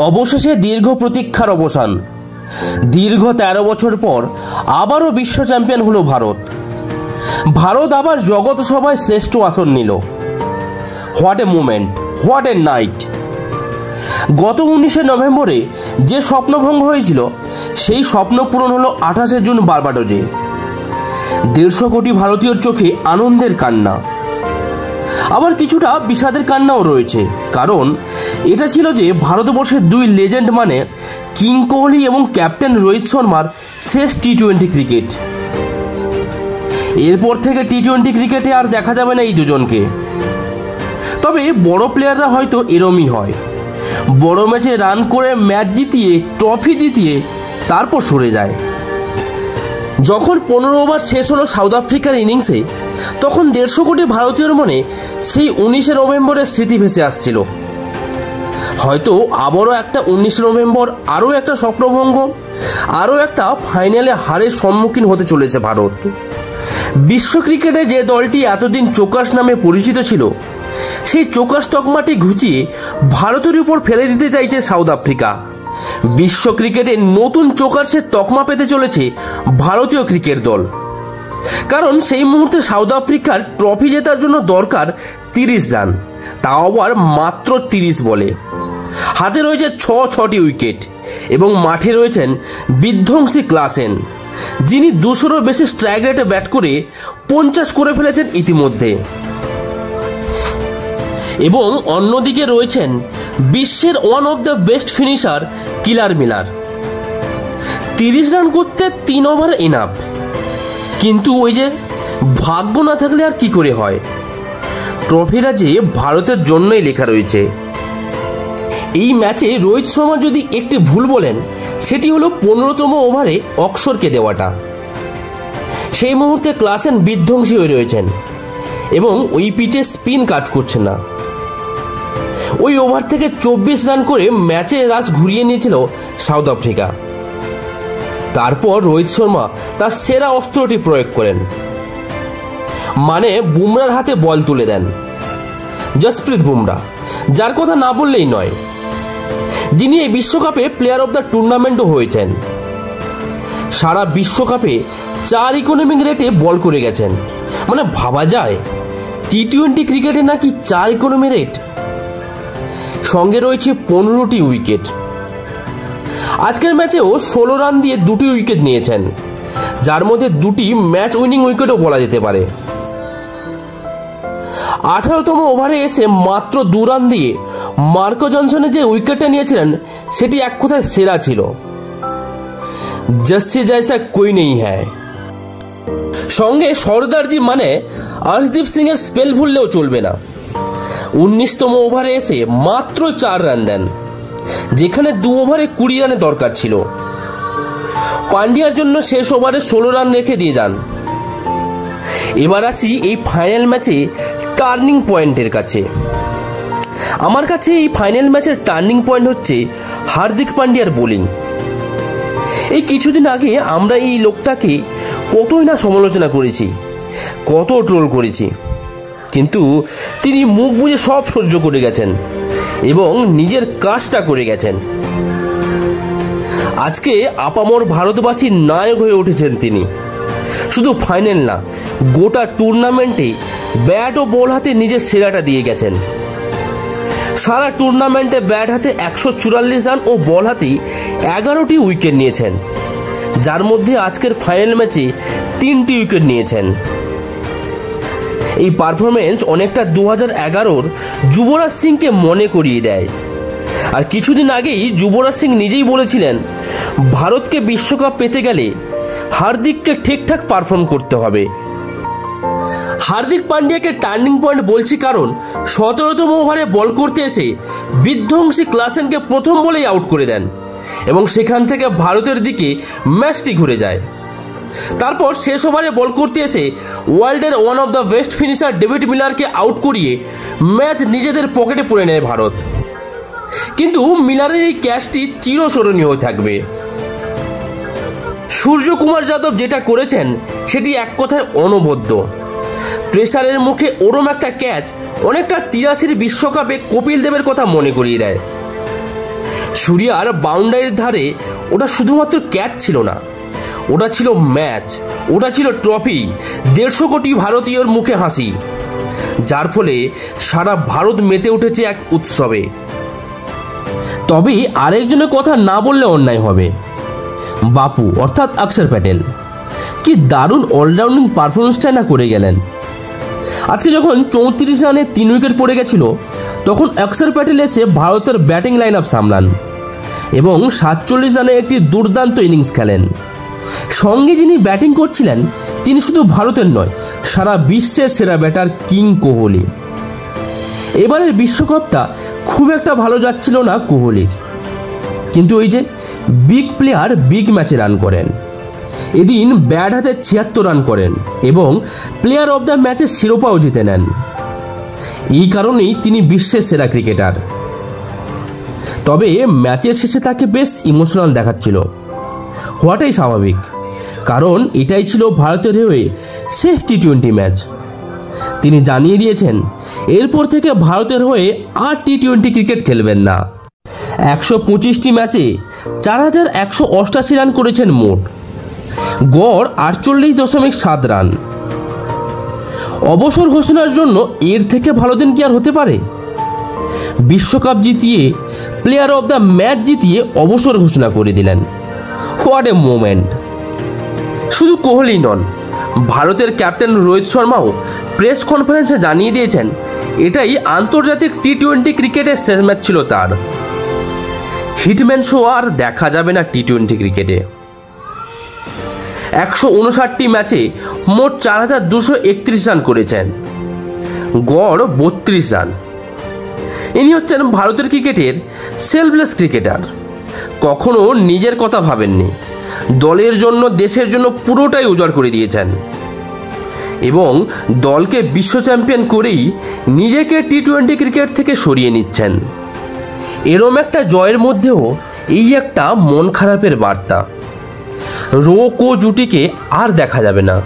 অবশেষে দীর্ঘ প্রতীক্ষার অবসান। দীর্ঘ 13 বছর পর আবারও বিশ্ব চ্যাম্পিয়ন হলো ভারত। ভারত আবার জগৎ সভায় শ্রেষ্ঠ আসন নিল। What a moment, what a night. গত 19শে নভেম্বরে যে স্বপ্নভঙ্গ হয়েছিল সেই স্বপ্ন পূরণ হলো 28শে জুন বার্বাডোজে। 150 কোটি ভারতীয়র চোখে আনন্দের কান্না, আবার কিছুটা বিষাদের কান্নাও রয়েছে। কারণ এটা ছিল যে ভারতবর্ষের দুই লেজেন্ড মানে কিং কোহলি এবং ক্যাপ্টেন রোহিত শর্মার শেষ টি-20 ক্রিকেট। এরপর থেকে টি-20 ক্রিকেটে আর দেখা যাবে না এই দুজনকে। তবে বড় প্লেয়াররা হয়তো এরমই হয়, বড় ম্যাচে রান করে ম্যাচ জিতিয়ে ট্রফি জিতিয়ে তারপর সরে যায়। যখন 15 ওভার শেষ হলো সাউথ আফ্রিকার ইনিংসে, তখন 150 কোটি ভারতীয়র মনে সেই 19শে নভেম্বরের স্মৃতি ভেসে আসছিল। হয়তো আবারও একটা 19শে নভেম্বর, আরও একটা স্বপ্নভঙ্গ, আরও একটা ফাইনালে হারের সম্মুখীন হতে চলেছে ভারত। বিশ্ব ক্রিকেটে যে দলটি এতদিন চোকাস নামে পরিচিত ছিল, সেই চোকাস তকমাটি ঘুচিয়ে ভারতের উপর ফেলে দিতে চাইছে সাউথ আফ্রিকা। বিশ্ব ক্রিকেটে নতুন চোকাসের তকমা পেতে চলেছে ভারতীয় ক্রিকেট দল। কারণ সেই মুহূর্তে সাউথ আফ্রিকার ট্রফি জেতার জন্য দরকার 30 রান, তাও আবার মাত্র 30 বলে। হাতে রয়েছে 6টি উইকেট এবং মাঠে রয়েছেন বিধ্বংসী ক্লাসেন, যিনি 200-রও বেশি স্ট্রাইক রেটে ব্যাট করে 50 করে ফেলেছেন ইতিমধ্যে। এবং অন্যদিকে রয়েছেন বিশ্বের one of the best finisher killer Miller. 30 run করতে 3 ওভার এনাফ। কিন্তু ওই যে ভাগ্য না থাকলে আর কি করে হয়, ট্রফিটা যে ভারতের জন্যই লেখা রয়েছে। এই ম্যাচে রোহিত শর্মা যদি একটি ভুল বলেন, সেটি হলো 15তম ওভারে অক্ষরকে দেওয়াটা। সেই মুহূর্তে ক্লাসেন বিধ্বংসী হয়ে রয়েছেন এবং ওই পিচে স্পিন কাজ করছে না। ওই ওভার থেকে 24 রান করে ম্যাচের রাশ ঘুরিয়ে নিয়েছিল সাউথ আফ্রিকা। তারপর রোহিত শর্মা তার সেরা অস্ত্রটি প্রয়োগ করেন, মানে বুমরার হাতে বল তুলে দেন। জসপ্রীত বুমরা, যার কথা না বললেই নয়, যিনি এই বিশ্বকাপে প্লেয়ার অব দ্য টুর্নামেন্টও হয়েছেন। সারা বিশ্বকাপে 4 ইকোনমিক রেটে বল করে গেছেন। মানে ভাবা যায়, টি-20 ক্রিকেটে নাকি 4 ইকোনমি রেট। সঙ্গে রয়েছে 15টি উইকেট। আজকের ম্যাচেও 16 রান দিয়ে 2টি উইকেট নিয়েছেন, যার মধ্যে 2টি ম্যাচ উইনিং উইকেটও বলা যেতে পারে। 18তম ওভারে এসে মাত্র 2 রান দিয়ে মার্কো জনসনের যে উইকেটটা নিয়েছিলেন, সেটি এক কথায় সেরা ছিল। জস্সি জয়সা কোই নেই হ্যায়। সঙ্গে সর্দারজি মানে আর্শদীপ সিং এর স্পেল ভুললেও চলবে না। 19তম ওভারে এসে মাত্র 4 রান দেন, যেখানে 2 ওভারে 20 রানের দরকার ছিল। পান্ডিয়ার জন্য শেষ ওভারে 16 রান রেখে দিয়ে যান। এবার আসি এই ফাইনাল ম্যাচে টার্নিং পয়েন্টের কাছে। আমার কাছে এই ফাইনাল ম্যাচের টার্নিং পয়েন্ট হচ্ছে হার্দিক পান্ডিয়ার বোলিং। এই কিছুদিন আগে আমরা এই লোকটাকে কতই না সমালোচনা করেছি, কত ট্রোল করেছি, কিন্তু তিনি মুখ বুজে সব সহ্য করে গেছেন এবং নিজের কাজটা করে গেছেন। আজকে আপামর ভারতবাসীর নায়ক হয়ে উঠেছেন তিনি। শুধু ফাইনাল না, গোটা টুর্নামেন্টে ব্যাট ও বল হাতে নিজের সেরাটা দিয়ে গেছেন। সারা টুর্নামেন্টে ব্যাট হাতে 144 রান ও বল হাতে 11টি উইকেট নিয়েছেন, যার মধ্যে আজকের ফাইনাল ম্যাচে 3টি উইকেট নিয়েছেন। এই পারফরমেন্স অনেকটা 2011-র যুবরাজ সিংকে মনে করিয়ে দেয়। আর কিছুদিন আগেই যুবরাজ সিং নিজেই বলেছিলেন, ভারতকে বিশ্বকাপ পেতে গেলে হার্দিককে ঠিকঠাক পারফর্ম করতে হবে। হার্দিক পান্ডিয়াকে টার্নিং পয়েন্ট বলছি কারণ 17তম ওভারে বল করতে এসে বিধ্বংসী ক্লাসেনকে প্রথম বলেই আউট করে দেন এবং সেখান থেকে ভারতের দিকে ম্যাচটি ঘুরে যায়। তারপর শেষ ওভারে বল করতে এসে ওয়ার্ল্ডের one of the best finisher David মিলারকে আউট করিয়ে ম্যাচ নিজেদের পকেটে পুরে নেয় ভারত। কিন্তু মিলারের এই ক্যাচটি চিরস্মরণীয় হয়ে থাকবে। সূর্যকুমার যাদব যেটা করেছেন সেটি এক কথায় অনবদ্য। প্রেসারের মুখে ওরম একটা ক্যাচ অনেকটা 83 বিশ্বকাপে কপিল দেবের কথা মনে করিয়ে দেয়। সূর্যার বাউন্ডারির ধারে ওটা শুধুমাত্র ক্যাচ ছিল না, ওটা ছিল ম্যাচ, ওটা ছিল ট্রফি, 150 কোটি ভারতীয়র মুখে হাসি, যার ফলে সারা ভারত মেতে উঠেছে এক উৎসবে। তবে আরেকজনের কথা না বললে অন্যায় হবে, বাপু অর্থাৎ অক্ষর প্যাটেল। কি দারুণ অলরাউন্ডিং পারফরমেন্সটাই না করে গেলেন। আজকে যখন 34 রানে 3 উইকেট পড়ে গেছিল, তখন অক্ষর প্যাটেল এসে ভারতের ব্যাটিং লাইন আপ সামলান এবং 47 রানে একটি দুর্দান্ত ইনিংস খেলেন। সঙ্গে যিনি ব্যাটিং করছিলেন তিনি শুধু ভারতের নয়, সারা বিশ্বের সেরা ব্যাটার কিং কোহলি। এবারের বিশ্বকাপটা খুব একটা ভালো যাচ্ছিল না কোহলির, কিন্তু ওই যে বিগ প্লেয়ার বিগ ম্যাচে রান করেন। এদিন ব্যাট হাতে 76 রান করেন এবং প্লেয়ার অব দ্য ম্যাচের শিরোপাও জিতে নেন। এই কারণেই তিনি বিশ্বের সেরা ক্রিকেটার। তবে ম্যাচের শেষে তাকে বেশ ইমোশনাল দেখাচ্ছিল, হওয়াটাই স্বাভাবিক, কারণ এটাই ছিল ভারতের হয়ে শেষ টি-20 ম্যাচ। তিনি জানিয়ে দিয়েছেন এরপর থেকে ভারতের হয়ে আর টি-20 ক্রিকেট খেলবেন না। 125টি ম্যাচে 4188 রান করেছেন মোট, গড় 48.7 রান। অবসর ঘোষণার জন্য এর থেকে ভালো দিন কি আর হতে পারে? বিশ্বকাপ জিতিয়ে, প্লেয়ার অব দ্য ম্যাচ জিতিয়ে অবসর ঘোষণা করে দিলেন। What a moment! শুধু কোহলি নন, ভারতের ক্যাপ্টেন রোহিত শর্মাও প্রেস কনফারেন্সে জানিয়ে দিয়েছেন এটাই আন্তর্জাতিক টি-20 ক্রিকেটের শেষ ম্যাচ ছিল তার। হিটম্যান শো আর দেখা যাবে না টি-20 ক্রিকেটে। 159টি ম্যাচে মোট 4231 রান করেছেন, গড় 32 রান। ইনি হচ্ছেন ভারতের ক্রিকেটের সেলফলেস ক্রিকেটার। কখনো নিজের কথা ভাবেননি, দলের জন্য, দেশের জন্য পুরোটাই উজাড় করে দিয়েছেন এবং দলকে বিশ্ব চ্যাম্পিয়ন করেই নিজেকে টি-20 ক্রিকেট থেকে সরিয়ে নিচ্ছেন। এরম একটা জয়ের মধ্যেও এই একটা মন খারাপের বার্তা। রোকো জুটিকে আর দেখা যাবে না।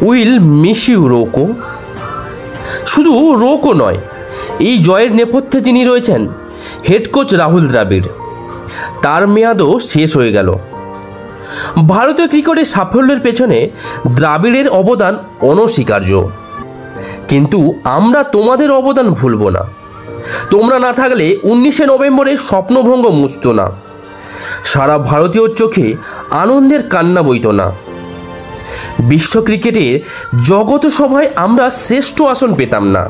Will miss you Roko. শুধু রোকো নয়, এই জয়ের নেপথ্যে যিনি রয়েছেন হেড কোচ রাহুল দ্রাবিড়, তার মেয়াদও শেষ হয়ে গেল। ভারতীয় ক্রিকেটের সাফল্যের পেছনে দ্রাবিড়ের অবদান অনস্বীকার্য, কিন্তু আমরা তোমাদের অবদান ভুলব না। তোমরা না থাকলে 19শে নভেম্বরের স্বপ্নভঙ্গ মুছত না, সারা ভারতীয় চোখে আনন্দের কান্না বইত না। বিশ্ব ক্রিকেটের জগত সভায় আমরা শ্রেষ্ঠ আসন পেতাম না।